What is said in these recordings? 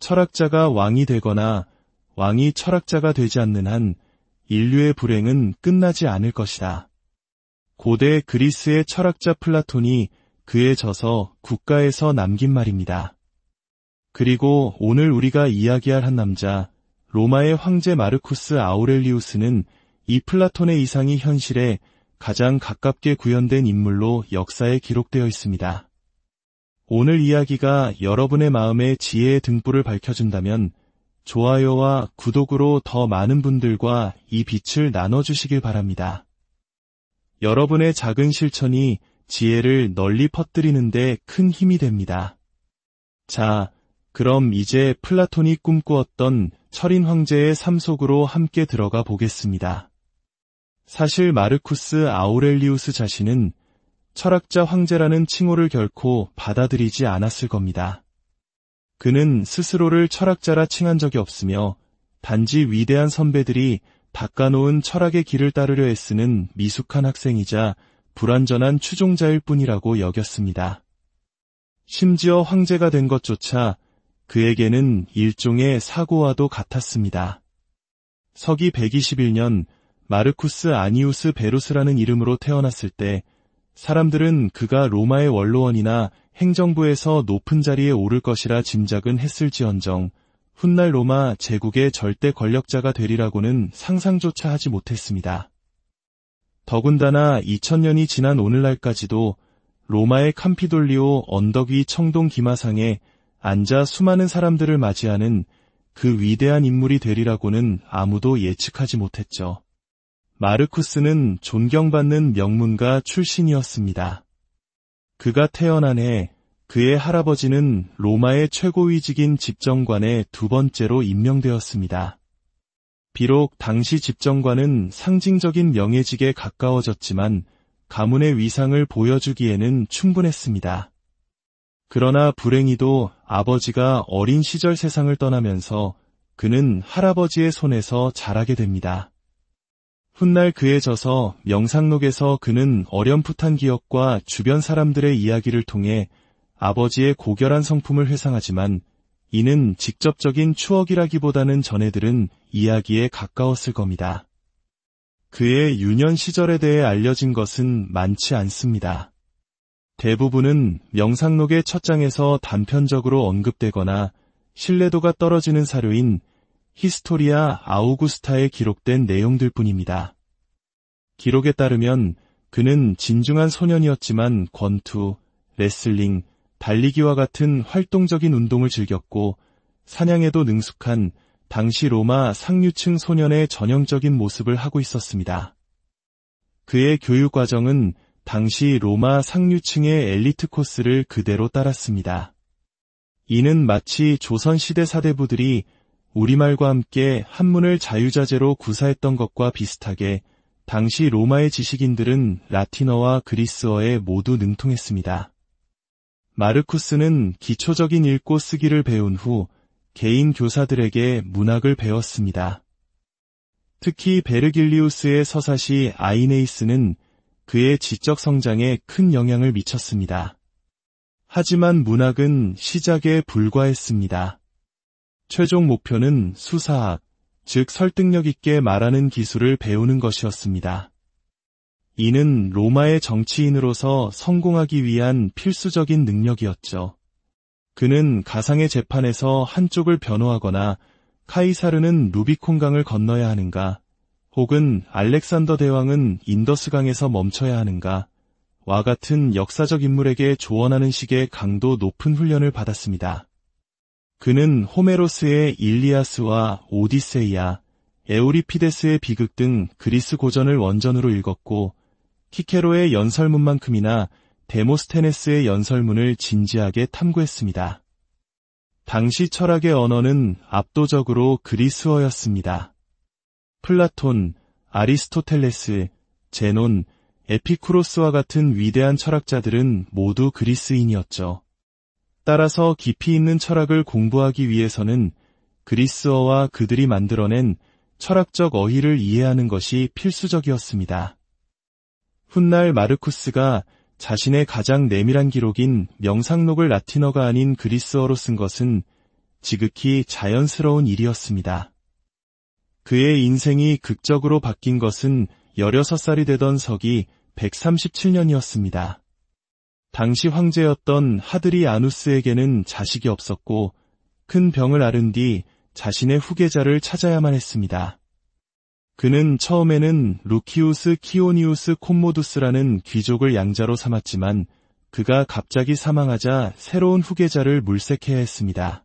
철학자가 왕이 되거나 왕이 철학자가 되지 않는 한 인류의 불행은 끝나지 않을 것이다. 고대 그리스의 철학자 플라톤이 그에 져서 국가에서 남긴 말입니다. 그리고 오늘 우리가 이야기할 한 남자, 로마의 황제 마르쿠스 아우렐리우스는 이 플라톤의 이상이 현실에 가장 가깝게 구현된 인물로 역사에 기록되어 있습니다. 오늘 이야기가 여러분의 마음에 지혜의 등불을 밝혀준다면 좋아요와 구독으로 더 많은 분들과 이 빛을 나눠주시길 바랍니다. 여러분의 작은 실천이 지혜를 널리 퍼뜨리는 데 큰 힘이 됩니다. 자, 그럼 이제 플라톤이 꿈꾸었던 철인 황제의 삶 속으로 함께 들어가 보겠습니다. 사실 마르쿠스 아우렐리우스 자신은 철학자 황제라는 칭호를 결코 받아들이지 않았을 겁니다. 그는 스스로를 철학자라 칭한 적이 없으며 단지 위대한 선배들이 닦아놓은 철학의 길을 따르려 애쓰는 미숙한 학생이자 불완전한 추종자일 뿐이라고 여겼습니다. 심지어 황제가 된 것조차 그에게는 일종의 사고와도 같았습니다. 서기 121년 마르쿠스 아니우스 베루스라는 이름으로 태어났을 때 사람들은 그가 로마의 원로원이나 행정부에서 높은 자리에 오를 것이라 짐작은 했을지언정 훗날 로마 제국의 절대 권력자가 되리라고는 상상조차 하지 못했습니다. 더군다나 2000년이 지난 오늘날까지도 로마의 캄피돌리오 언덕 위 청동 기마상에 앉아 수많은 사람들을 맞이하는 그 위대한 인물이 되리라고는 아무도 예측하지 못했죠. 마르쿠스는 존경받는 명문가 출신이었습니다. 그가 태어난 해 그의 할아버지는 로마의 최고위직인 집정관에 두 번째로 임명되었습니다. 비록 당시 집정관은 상징적인 명예직에 가까워졌지만 가문의 위상을 보여주기에는 충분했습니다. 그러나 불행히도 아버지가 어린 시절 세상을 떠나면서 그는 할아버지의 손에서 자라게 됩니다. 훗날 그에 져서 명상록에서 그는 어렴풋한 기억과 주변 사람들의 이야기를 통해 아버지의 고결한 성품을 회상하지만 이는 직접적인 추억이라기보다는 전해들은 이야기에 가까웠을 겁니다. 그의 유년 시절에 대해 알려진 것은 많지 않습니다. 대부분은 명상록의 첫 장에서 단편적으로 언급되거나 신뢰도가 떨어지는 사료인 히스토리아 아우구스타에 기록된 내용들 뿐입니다. 기록에 따르면 그는 진중한 소년이었지만 권투, 레슬링, 달리기와 같은 활동적인 운동을 즐겼고 사냥에도 능숙한 당시 로마 상류층 소년의 전형적인 모습을 하고 있었습니다. 그의 교육 과정은 당시 로마 상류층의 엘리트 코스를 그대로 따랐습니다. 이는 마치 조선시대 사대부들이 우리말과 함께 한문을 자유자재로 구사했던 것과 비슷하게 당시 로마의 지식인들은 라틴어와 그리스어에 모두 능통했습니다. 마르쿠스는 기초적인 읽고 쓰기를 배운 후 개인 교사들에게 문학을 배웠습니다. 특히 베르길리우스의 서사시 아이네이스는 그의 지적 성장에 큰 영향을 미쳤습니다. 하지만 문학은 시작에 불과했습니다. 최종 목표는 수사학, 즉 설득력 있게 말하는 기술을 배우는 것이었습니다. 이는 로마의 정치인으로서 성공하기 위한 필수적인 능력이었죠. 그는 가상의 재판에서 한쪽을 변호하거나 카이사르는 루비콘강을 건너야 하는가, 혹은 알렉산더 대왕은 인더스강에서 멈춰야 하는가, 와 같은 역사적 인물에게 조언하는 식의 강도 높은 훈련을 받았습니다. 그는 호메로스의 일리아스와 오디세이아, 에우리피데스의 비극 등 그리스 고전을 원전으로 읽었고 키케로의 연설문만큼이나 데모스테네스의 연설문을 진지하게 탐구했습니다. 당시 철학의 언어는 압도적으로 그리스어였습니다. 플라톤, 아리스토텔레스, 제논, 에피쿠로스와 같은 위대한 철학자들은 모두 그리스인이었죠. 따라서 깊이 있는 철학을 공부하기 위해서는 그리스어와 그들이 만들어낸 철학적 어휘를 이해하는 것이 필수적이었습니다. 훗날 마르쿠스가 자신의 가장 내밀한 기록인 명상록을 라틴어가 아닌 그리스어로 쓴 것은 지극히 자연스러운 일이었습니다. 그의 인생이 극적으로 바뀐 것은 16살이 되던 서기 137년이었습니다. 당시 황제였던 하드리아누스에게는 자식이 없었고 큰 병을 앓은 뒤 자신의 후계자를 찾아야만 했습니다. 그는 처음에는 루키우스 키오니우스 콤모두스라는 귀족을 양자로 삼았지만 그가 갑자기 사망하자 새로운 후계자를 물색해야 했습니다.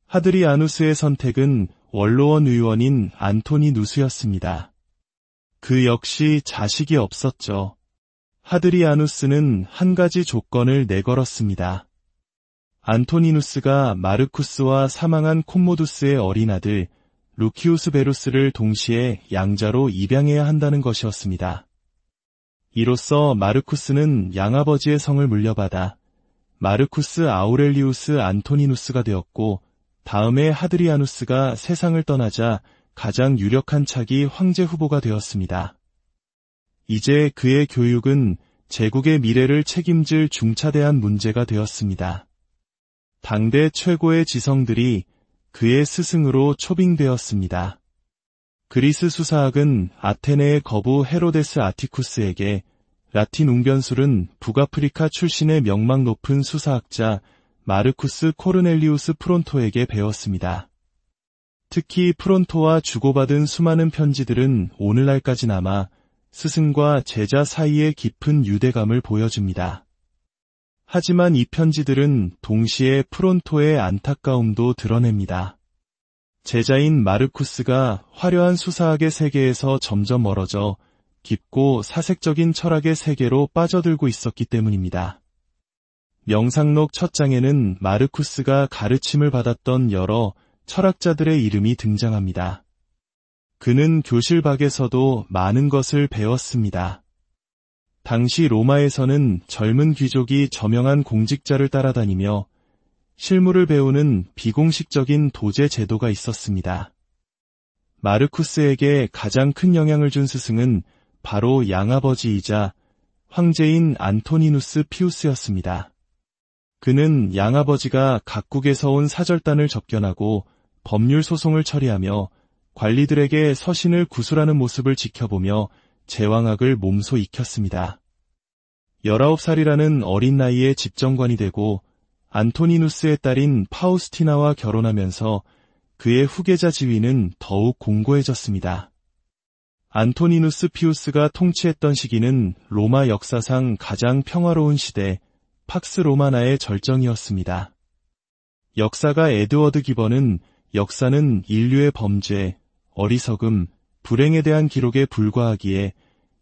하드리아누스의 선택은 원로원 의원인 안토니누스였습니다. 그 역시 자식이 없었죠. 하드리아누스는 한 가지 조건을 내걸었습니다. 안토니누스가 마르쿠스와 사망한 콤모두스의 어린 아들 루키우스 베루스를 동시에 양자로 입양해야 한다는 것이었습니다. 이로써 마르쿠스는 양아버지의 성을 물려받아 마르쿠스 아우렐리우스 안토니누스가 되었고 다음에 하드리아누스가 세상을 떠나자 가장 유력한 차기 황제 후보가 되었습니다. 이제 그의 교육은 제국의 미래를 책임질 중차대한 문제가 되었습니다. 당대 최고의 지성들이 그의 스승으로 초빙되었습니다. 그리스 수사학은 아테네의 거부 헤로데스 아티쿠스에게, 라틴 웅변술은 북아프리카 출신의 명망 높은 수사학자 마르쿠스 코르넬리우스 프론토에게 배웠습니다. 특히 프론토와 주고받은 수많은 편지들은 오늘날까지 남아 스승과 제자 사이의 깊은 유대감을 보여줍니다. 하지만 이 편지들은 동시에 프론토의 안타까움도 드러냅니다. 제자인 마르쿠스가 화려한 수사학의 세계에서 점점 멀어져 깊고 사색적인 철학의 세계로 빠져들고 있었기 때문입니다. 명상록 첫 장에는 마르쿠스가 가르침을 받았던 여러 철학자들의 이름이 등장합니다. 그는 교실 밖에서도 많은 것을 배웠습니다. 당시 로마에서는 젊은 귀족이 저명한 공직자를 따라다니며 실무를 배우는 비공식적인 도제 제도가 있었습니다. 마르쿠스에게 가장 큰 영향을 준 스승은 바로 양아버지이자 황제인 안토니누스 피우스였습니다. 그는 양아버지가 각국에서 온 사절단을 접견하고 법률 소송을 처리하며 관리들에게 서신을 구술하는 모습을 지켜보며 제왕학을 몸소 익혔습니다. 19살이라는 어린 나이에 집정관이 되고 안토니누스의 딸인 파우스티나와 결혼하면서 그의 후계자 지위는 더욱 공고해졌습니다. 안토니누스 피우스가 통치했던 시기는 로마 역사상 가장 평화로운 시대, 팍스 로마나의 절정이었습니다. 역사가 에드워드 기번은 역사는 인류의 범죄, 어리석음, 불행에 대한 기록에 불과하기에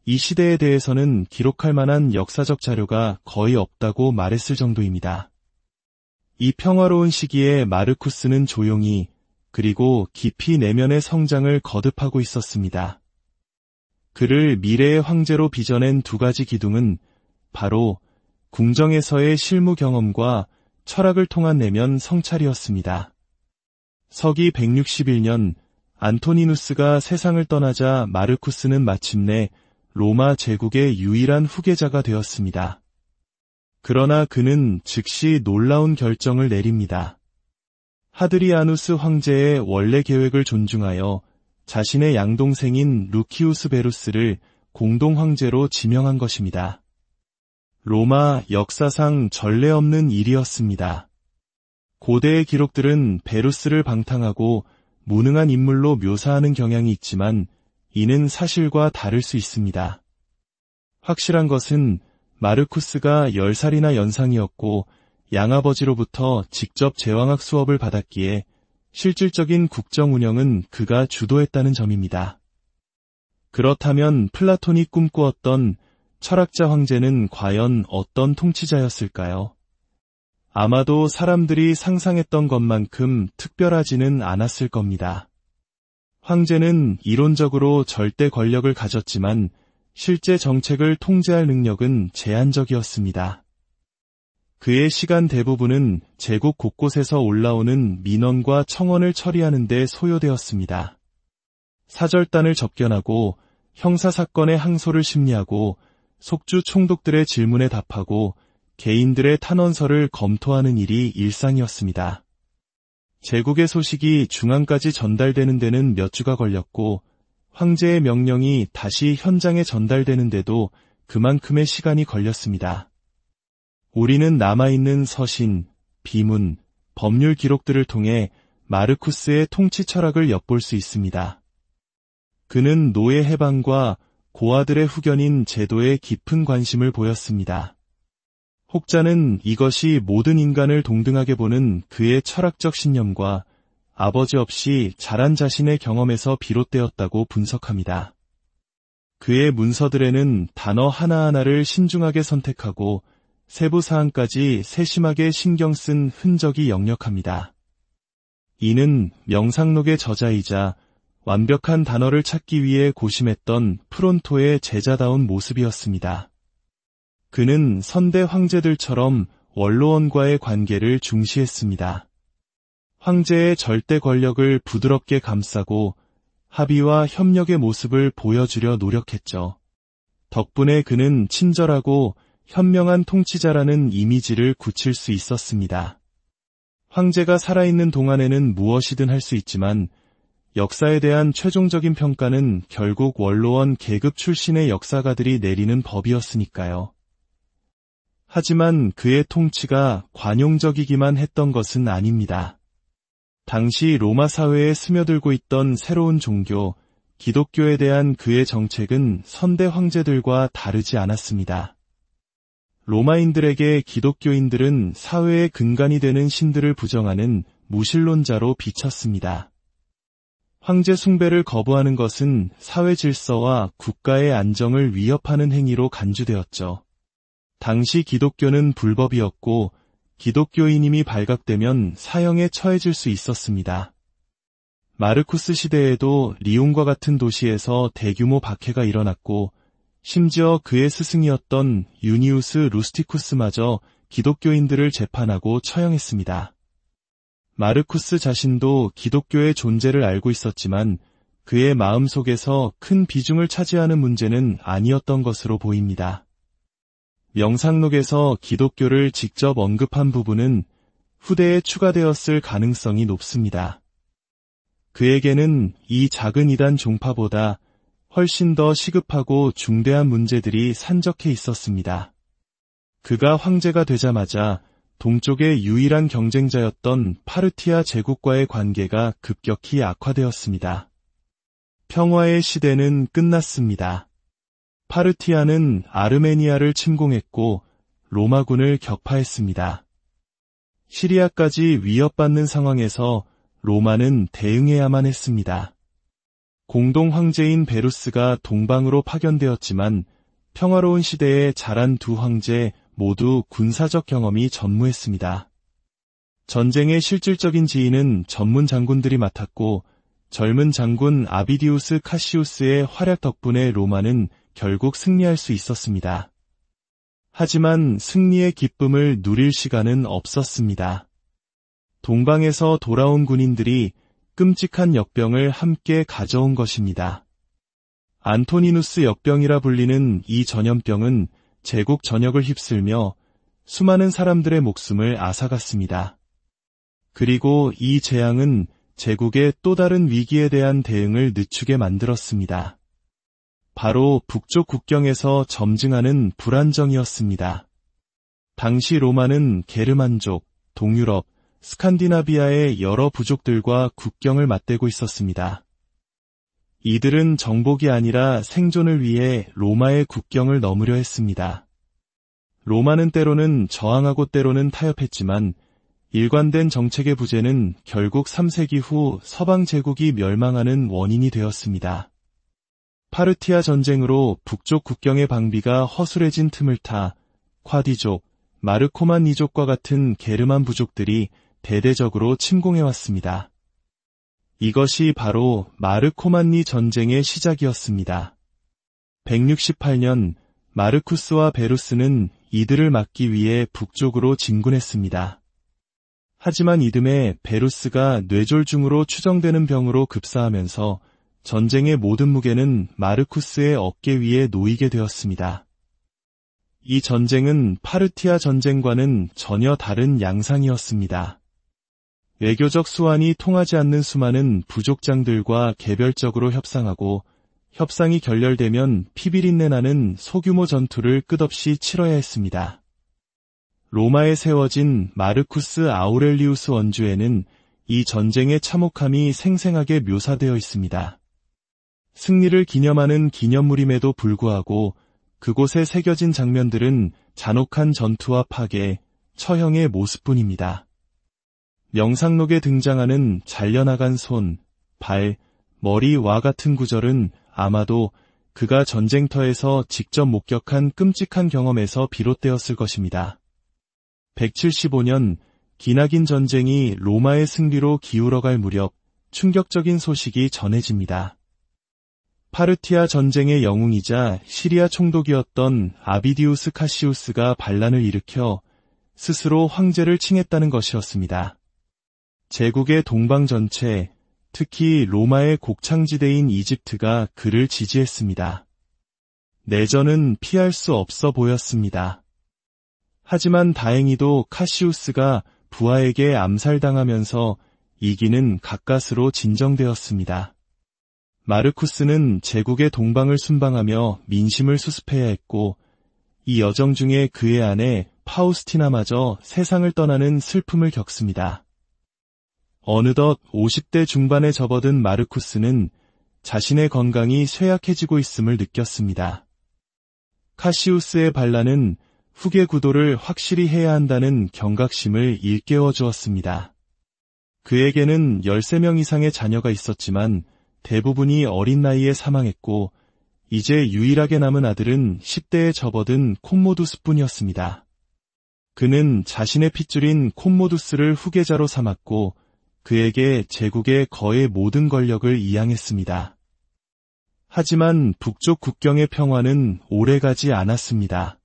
이 시대에 대해서는 기록할 만한 역사적 자료가 거의 없다고 말했을 정도입니다. 이 평화로운 시기에 마르쿠스는 조용히 그리고 깊이 내면의 성장을 거듭하고 있었습니다. 그를 미래의 황제로 빚어낸 두 가지 기둥은 바로 궁정에서의 실무 경험과 철학을 통한 내면 성찰이었습니다. 서기 161년 안토니누스가 세상을 떠나자 마르쿠스는 마침내 로마 제국의 유일한 후계자가 되었습니다. 그러나 그는 즉시 놀라운 결정을 내립니다. 하드리아누스 황제의 원래 계획을 존중하여 자신의 양동생인 루키우스 베루스를 공동 황제로 지명한 것입니다. 로마 역사상 전례 없는 일이었습니다. 고대의 기록들은 베루스를 방탕하고 무능한 인물로 묘사하는 경향이 있지만 이는 사실과 다를 수 있습니다. 확실한 것은 마르쿠스가 10살이나 연상이었고 양아버지로부터 직접 제왕학 수업을 받았기에 실질적인 국정 운영은 그가 주도했다는 점입니다. 그렇다면 플라톤이 꿈꾸었던 철학자 황제는 과연 어떤 통치자였을까요? 아마도 사람들이 상상했던 것만큼 특별하지는 않았을 겁니다. 황제는 이론적으로 절대 권력을 가졌지만 실제 정책을 통제할 능력은 제한적이었습니다. 그의 시간 대부분은 제국 곳곳에서 올라오는 민원과 청원을 처리하는 데 소요되었습니다. 사절단을 접견하고 형사사건의 항소를 심리하고 속주 총독들의 질문에 답하고 개인들의 탄원서를 검토하는 일이 일상이었습니다. 제국의 소식이 중앙까지 전달되는 데는 몇 주가 걸렸고 황제의 명령이 다시 현장에 전달되는 데도 그만큼의 시간이 걸렸습니다. 우리는 남아있는 서신, 비문, 법률 기록들을 통해 마르쿠스의 통치 철학을 엿볼 수 있습니다. 그는 노예 해방과 고아들의 후견인 제도에 깊은 관심을 보였습니다. 혹자는 이것이 모든 인간을 동등하게 보는 그의 철학적 신념과 아버지 없이 자란 자신의 경험에서 비롯되었다고 분석합니다. 그의 문서들에는 단어 하나하나를 신중하게 선택하고 세부 사항까지 세심하게 신경 쓴 흔적이 역력합니다. 이는 명상록의 저자이자 완벽한 단어를 찾기 위해 고심했던 프론토의 제자다운 모습이었습니다. 그는 선대 황제들처럼 원로원과의 관계를 중시했습니다. 황제의 절대 권력을 부드럽게 감싸고 합의와 협력의 모습을 보여주려 노력했죠. 덕분에 그는 친절하고 현명한 통치자라는 이미지를 굳힐 수 있었습니다. 황제가 살아있는 동안에는 무엇이든 할 수 있지만 역사에 대한 최종적인 평가는 결국 원로원 계급 출신의 역사가들이 내리는 법이었으니까요. 하지만 그의 통치가 관용적이기만 했던 것은 아닙니다. 당시 로마 사회에 스며들고 있던 새로운 종교, 기독교에 대한 그의 정책은 선대 황제들과 다르지 않았습니다. 로마인들에게 기독교인들은 사회의 근간이 되는 신들을 부정하는 무신론자로 비쳤습니다. 황제 숭배를 거부하는 것은 사회 질서와 국가의 안정을 위협하는 행위로 간주되었죠. 당시 기독교는 불법이었고 기독교인임이 발각되면 사형에 처해질 수 있었습니다. 마르쿠스 시대에도 리움과 같은 도시에서 대규모 박해가 일어났고 심지어 그의 스승이었던 유니우스 루스티쿠스마저 기독교인들을 재판하고 처형했습니다. 마르쿠스 자신도 기독교의 존재를 알고 있었지만 그의 마음속에서 큰 비중을 차지하는 문제는 아니었던 것으로 보입니다. 명상록에서 기독교를 직접 언급한 부분은 후대에 추가되었을 가능성이 높습니다. 그에게는 이 작은 이단 종파보다 훨씬 더 시급하고 중대한 문제들이 산적해 있었습니다. 그가 황제가 되자마자 동쪽의 유일한 경쟁자였던 파르티아 제국과의 관계가 급격히 악화되었습니다. 평화의 시대는 끝났습니다. 파르티아는 아르메니아를 침공했고 로마군을 격파했습니다. 시리아까지 위협받는 상황에서 로마는 대응해야만 했습니다. 공동 황제인 베루스가 동방으로 파견되었지만 평화로운 시대에 자란 두 황제 모두 군사적 경험이 전무했습니다. 전쟁의 실질적인 지휘는 전문 장군들이 맡았고 젊은 장군 아비디우스 카시우스의 활약 덕분에 로마는 결국 승리할 수 있었습니다. 하지만 승리의 기쁨을 누릴 시간은 없었습니다. 동방에서 돌아온 군인들이 끔찍한 역병을 함께 가져온 것입니다. 안토니누스 역병이라 불리는 이 전염병은 제국 전역을 휩쓸며 수많은 사람들의 목숨을 앗아갔습니다. 그리고 이 재앙은 제국의 또 다른 위기에 대한 대응을 늦추게 만들었습니다. 바로 북쪽 국경에서 점증하는 불안정이었습니다. 당시 로마는 게르만족, 동유럽, 스칸디나비아의 여러 부족들과 국경을 맞대고 있었습니다. 이들은 정복이 아니라 생존을 위해 로마의 국경을 넘으려 했습니다. 로마는 때로는 저항하고 때로는 타협했지만 일관된 정책의 부재는 결국 3세기 후 서방 제국이 멸망하는 원인이 되었습니다. 파르티아 전쟁으로 북쪽 국경의 방비가 허술해진 틈을 타 콰디족, 마르코만니족과 같은 게르만 부족들이 대대적으로 침공해왔습니다. 이것이 바로 마르코만니 전쟁의 시작이었습니다. 168년 마르쿠스와 베루스는 이들을 막기 위해 북쪽으로 진군했습니다. 하지만 이듬해 베루스가 뇌졸중으로 추정되는 병으로 급사하면서 전쟁의 모든 무게는 마르쿠스의 어깨 위에 놓이게 되었습니다. 이 전쟁은 파르티아 전쟁과는 전혀 다른 양상이었습니다. 외교적 수완이 통하지 않는 수많은 부족장들과 개별적으로 협상하고 협상이 결렬되면 피비린내 나는 소규모 전투를 끝없이 치러야 했습니다. 로마에 세워진 마르쿠스 아우렐리우스 원주에는 이 전쟁의 참혹함이 생생하게 묘사되어 있습니다. 승리를 기념하는 기념물임에도 불구하고 그곳에 새겨진 장면들은 잔혹한 전투와 파괴, 처형의 모습뿐입니다. 명상록에 등장하는 잘려나간 손, 발, 머리와 같은 구절은 아마도 그가 전쟁터에서 직접 목격한 끔찍한 경험에서 비롯되었을 것입니다. 175년 기나긴 전쟁이 로마의 승리로 기울어갈 무렵 충격적인 소식이 전해집니다. 파르티아 전쟁의 영웅이자 시리아 총독이었던 아비디우스 카시우스가 반란을 일으켜 스스로 황제를 칭했다는 것이었습니다. 제국의 동방 전체, 특히 로마의 곡창지대인 이집트가 그를 지지했습니다. 내전은 피할 수 없어 보였습니다. 하지만 다행히도 카시우스가 부하에게 암살당하면서 이기는 가까스로 진정되었습니다. 마르쿠스는 제국의 동방을 순방하며 민심을 수습해야 했고 이 여정 중에 그의 아내 파우스티나마저 세상을 떠나는 슬픔을 겪습니다. 어느덧 50대 중반에 접어든 마르쿠스는 자신의 건강이 쇠약해지고 있음을 느꼈습니다. 카시우스의 반란은 후계 구도를 확실히 해야 한다는 경각심을 일깨워 주었습니다. 그에게는 13명 이상의 자녀가 있었지만 대부분이 어린 나이에 사망했고 이제 유일하게 남은 아들은 10대에 접어든 콤모두스뿐이었습니다. 그는 자신의 핏줄인 콤모두스를 후계자로 삼았고 그에게 제국의 거의 모든 권력을 이양했습니다. 하지만 북쪽 국경의 평화는 오래가지 않았습니다.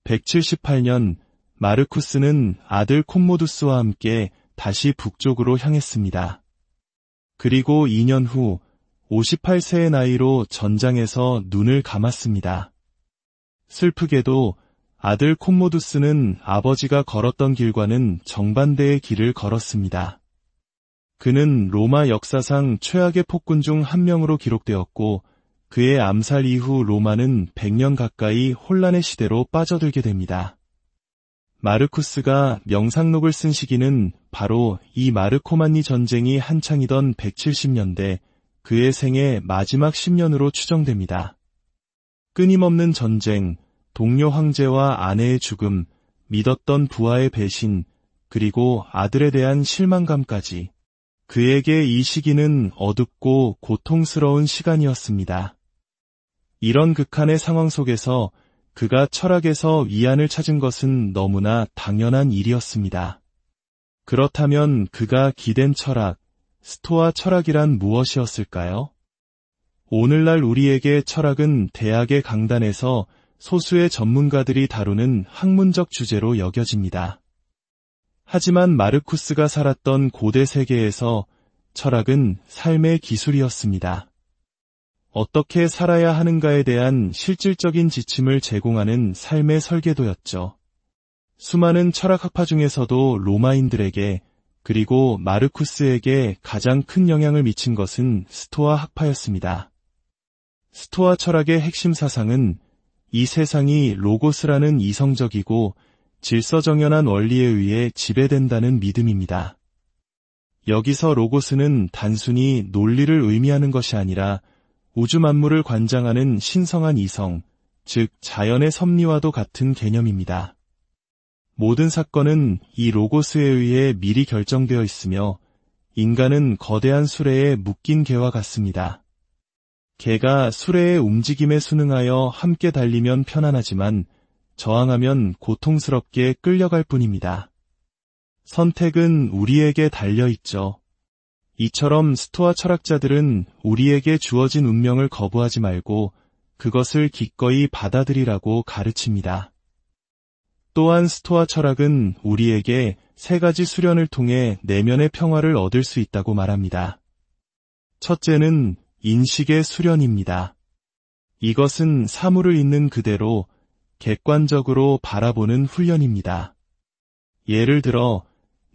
178년 마르쿠스는 아들 콤모두스와 함께 다시 북쪽으로 향했습니다. 그리고 2년 후 58세의 나이로 전장에서 눈을 감았습니다. 슬프게도 아들 콤모두스는 아버지가 걸었던 길과는 정반대의 길을 걸었습니다. 그는 로마 역사상 최악의 폭군 중 한 명으로 기록되었고 그의 암살 이후 로마는 100년 가까이 혼란의 시대로 빠져들게 됩니다. 마르쿠스가 명상록을 쓴 시기는 바로 이 마르코만니 전쟁이 한창이던 170년대 그의 생애 마지막 10년으로 추정됩니다. 끊임없는 전쟁, 동료 황제와 아내의 죽음, 믿었던 부하의 배신, 그리고 아들에 대한 실망감까지 그에게 이 시기는 어둡고 고통스러운 시간이었습니다. 이런 극한의 상황 속에서 그가 철학에서 위안을 찾은 것은 너무나 당연한 일이었습니다. 그렇다면 그가 기댄 철학, 스토아 철학이란 무엇이었을까요? 오늘날 우리에게 철학은 대학의 강단에서 소수의 전문가들이 다루는 학문적 주제로 여겨집니다. 하지만 마르쿠스가 살았던 고대 세계에서 철학은 삶의 기술이었습니다. 어떻게 살아야 하는가에 대한 실질적인 지침을 제공하는 삶의 설계도였죠. 수많은 철학학파 중에서도 로마인들에게 그리고 마르쿠스에게 가장 큰 영향을 미친 것은 스토아 학파였습니다. 스토아 철학의 핵심 사상은 이 세상이 로고스라는 이성적이고 질서정연한 원리에 의해 지배된다는 믿음입니다. 여기서 로고스는 단순히 논리를 의미하는 것이 아니라 우주 만물을 관장하는 신성한 이성, 즉 자연의 섭리와도 같은 개념입니다. 모든 사건은 이 로고스에 의해 미리 결정되어 있으며 인간은 거대한 수레에 묶인 개와 같습니다. 개가 수레의 움직임에 순응하여 함께 달리면 편안하지만 저항하면 고통스럽게 끌려갈 뿐입니다. 선택은 우리에게 달려있죠. 이처럼 스토아 철학자들은 우리에게 주어진 운명을 거부하지 말고 그것을 기꺼이 받아들이라고 가르칩니다. 또한 스토아 철학은 우리에게 세 가지 수련을 통해 내면의 평화를 얻을 수 있다고 말합니다. 첫째는 인식의 수련입니다. 이것은 사물을 있는 그대로 객관적으로 바라보는 훈련입니다. 예를 들어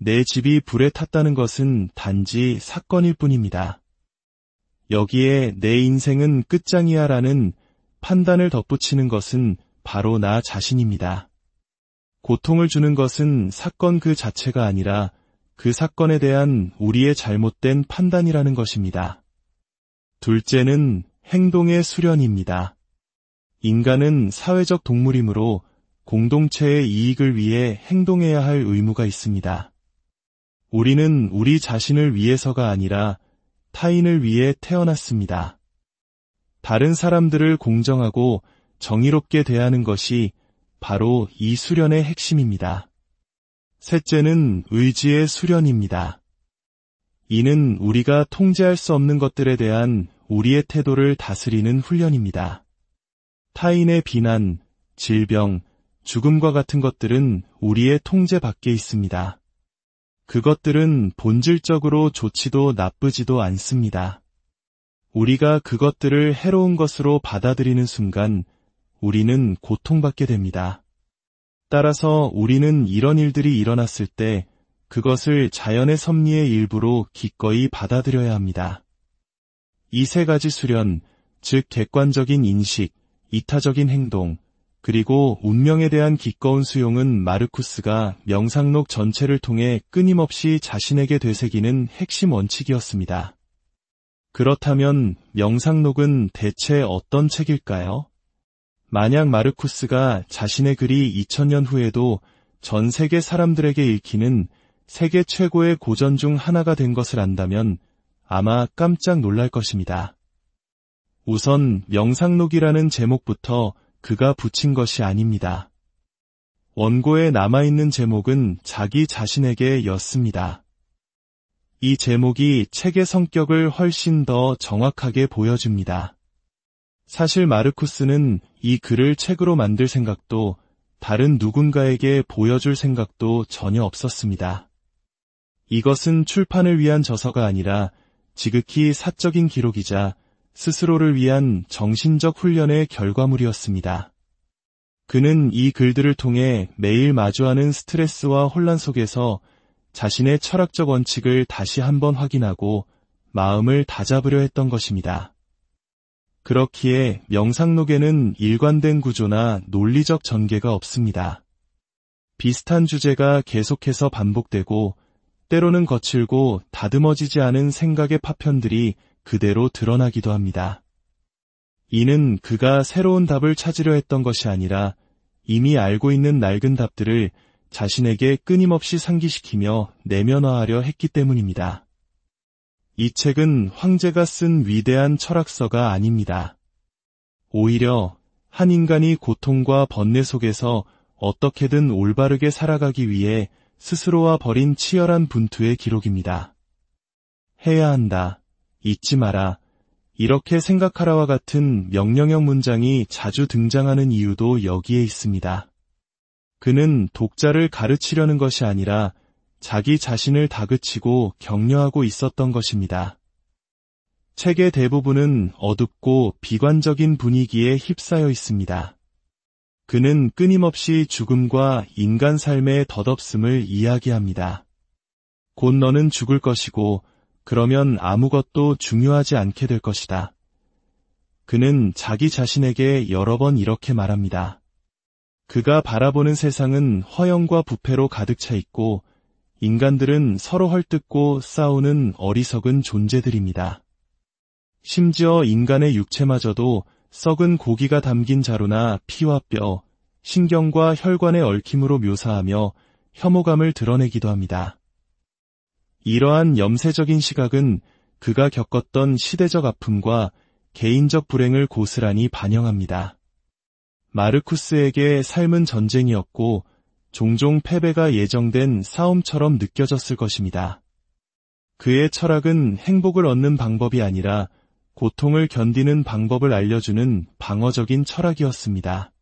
내 집이 불에 탔다는 것은 단지 사건일 뿐입니다. 여기에 내 인생은 끝장이야라는 판단을 덧붙이는 것은 바로 나 자신입니다. 고통을 주는 것은 사건 그 자체가 아니라 그 사건에 대한 우리의 잘못된 판단이라는 것입니다. 둘째는 행동의 수련입니다. 인간은 사회적 동물이므로 공동체의 이익을 위해 행동해야 할 의무가 있습니다. 우리는 우리 자신을 위해서가 아니라 타인을 위해 태어났습니다. 다른 사람들을 공정하고 정의롭게 대하는 것이 바로 이 수련의 핵심입니다. 셋째는 의지의 수련입니다. 이는 우리가 통제할 수 없는 것들에 대한 우리의 태도를 다스리는 훈련입니다. 타인의 비난, 질병, 죽음과 같은 것들은 우리의 통제 밖에 있습니다. 그것들은 본질적으로 좋지도 나쁘지도 않습니다. 우리가 그것들을 해로운 것으로 받아들이는 순간 우리는 고통받게 됩니다. 따라서 우리는 이런 일들이 일어났을 때 그것을 자연의 섭리의 일부로 기꺼이 받아들여야 합니다. 이 세 가지 수련, 즉 객관적인 인식, 이타적인 행동, 그리고 운명에 대한 기꺼운 수용은 마르쿠스가 명상록 전체를 통해 끊임없이 자신에게 되새기는 핵심 원칙이었습니다. 그렇다면 명상록은 대체 어떤 책일까요? 만약 마르쿠스가 자신의 글이 2000년 후에도 전 세계 사람들에게 읽히는 세계 최고의 고전 중 하나가 된 것을 안다면 아마 깜짝 놀랄 것입니다. 우선 명상록이라는 제목부터 그가 붙인 것이 아닙니다. 원고에 남아있는 제목은 자기 자신에게 였습니다. 이 제목이 책의 성격을 훨씬 더 정확하게 보여줍니다. 사실 마르쿠스는 이 글을 책으로 만들 생각도 다른 누군가에게 보여줄 생각도 전혀 없었습니다. 이것은 출판을 위한 저서가 아니라 지극히 사적인 기록이자 스스로를 위한 정신적 훈련의 결과물이었습니다. 그는 이 글들을 통해 매일 마주하는 스트레스와 혼란 속에서 자신의 철학적 원칙을 다시 한번 확인하고 마음을 다잡으려 했던 것입니다. 그렇기에 명상록에는 일관된 구조나 논리적 전개가 없습니다. 비슷한 주제가 계속해서 반복되고 때로는 거칠고 다듬어지지 않은 생각의 파편들이 그대로 드러나기도 합니다. 이는 그가 새로운 답을 찾으려 했던 것이 아니라 이미 알고 있는 낡은 답들을 자신에게 끊임없이 상기시키며 내면화하려 했기 때문입니다. 이 책은 황제가 쓴 위대한 철학서가 아닙니다. 오히려 한 인간이 고통과 번뇌 속에서 어떻게든 올바르게 살아가기 위해 스스로와 벌인 치열한 분투의 기록입니다. 해야 한다, 잊지 마라, 이렇게 생각하라와 같은 명령형 문장이 자주 등장하는 이유도 여기에 있습니다. 그는 독자를 가르치려는 것이 아니라 자기 자신을 다그치고 격려하고 있었던 것입니다. 책의 대부분은 어둡고 비관적인 분위기에 휩싸여 있습니다. 그는 끊임없이 죽음과 인간 삶의 덧없음을 이야기합니다. 곧 너는 죽을 것이고 그러면 아무것도 중요하지 않게 될 것이다. 그는 자기 자신에게 여러 번 이렇게 말합니다. 그가 바라보는 세상은 허영과 부패로 가득 차 있고 인간들은 서로 헐뜯고 싸우는 어리석은 존재들입니다. 심지어 인간의 육체마저도 썩은 고기가 담긴 자루나 피와 뼈, 신경과 혈관의 얽힘으로 묘사하며 혐오감을 드러내기도 합니다. 이러한 염세적인 시각은 그가 겪었던 시대적 아픔과 개인적 불행을 고스란히 반영합니다. 마르쿠스에게 삶은 전쟁이었고 종종 패배가 예정된 싸움처럼 느껴졌을 것입니다. 그의 철학은 행복을 얻는 방법이 아니라 고통을 견디는 방법을 알려주는 방어적인 철학이었습니다.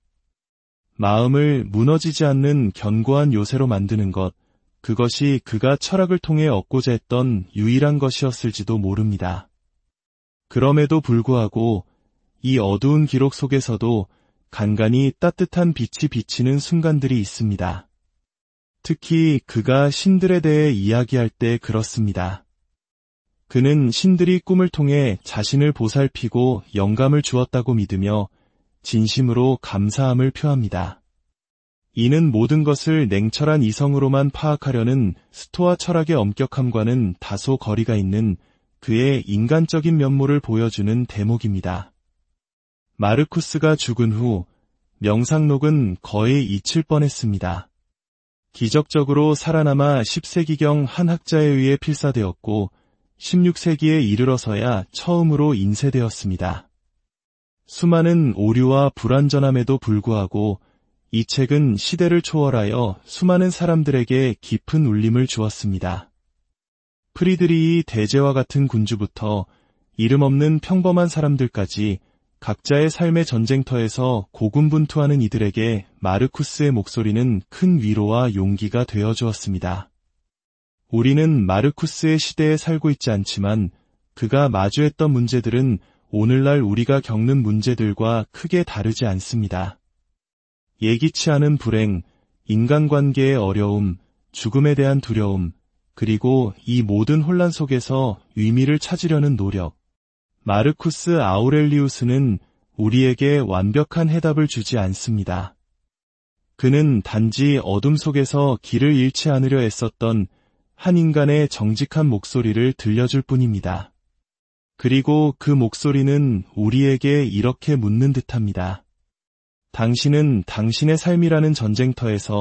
마음을 무너지지 않는 견고한 요새로 만드는 것, 그것이 그가 철학을 통해 얻고자 했던 유일한 것이었을지도 모릅니다. 그럼에도 불구하고 이 어두운 기록 속에서도 간간히 따뜻한 빛이 비치는 순간들이 있습니다. 특히 그가 신들에 대해 이야기할 때 그렇습니다. 그는 신들이 꿈을 통해 자신을 보살피고 영감을 주었다고 믿으며 진심으로 감사함을 표합니다. 이는 모든 것을 냉철한 이성으로만 파악하려는 스토아 철학의 엄격함과는 다소 거리가 있는 그의 인간적인 면모를 보여주는 대목입니다. 마르쿠스가 죽은 후 명상록은 거의 잊힐 뻔했습니다. 기적적으로 살아남아 10세기경 한 학자에 의해 필사되었고 16세기에 이르러서야 처음으로 인쇄되었습니다. 수많은 오류와 불완전함에도 불구하고 이 책은 시대를 초월하여 수많은 사람들에게 깊은 울림을 주었습니다. 프리드리히 대제와 같은 군주부터 이름 없는 평범한 사람들까지 각자의 삶의 전쟁터에서 고군분투하는 이들에게 마르쿠스의 목소리는 큰 위로와 용기가 되어 주었습니다. 우리는 마르쿠스의 시대에 살고 있지 않지만 그가 마주했던 문제들은 오늘날 우리가 겪는 문제들과 크게 다르지 않습니다. 예기치 않은 불행, 인간관계의 어려움, 죽음에 대한 두려움, 그리고 이 모든 혼란 속에서 의미를 찾으려는 노력. 마르쿠스 아우렐리우스는 우리에게 완벽한 해답을 주지 않습니다. 그는 단지 어둠 속에서 길을 잃지 않으려 애썼던 한 인간의 정직한 목소리를 들려줄 뿐입니다. 그리고 그 목소리는 우리에게 이렇게 묻는 듯합니다. 당신은 당신의 삶이라는 전쟁터에서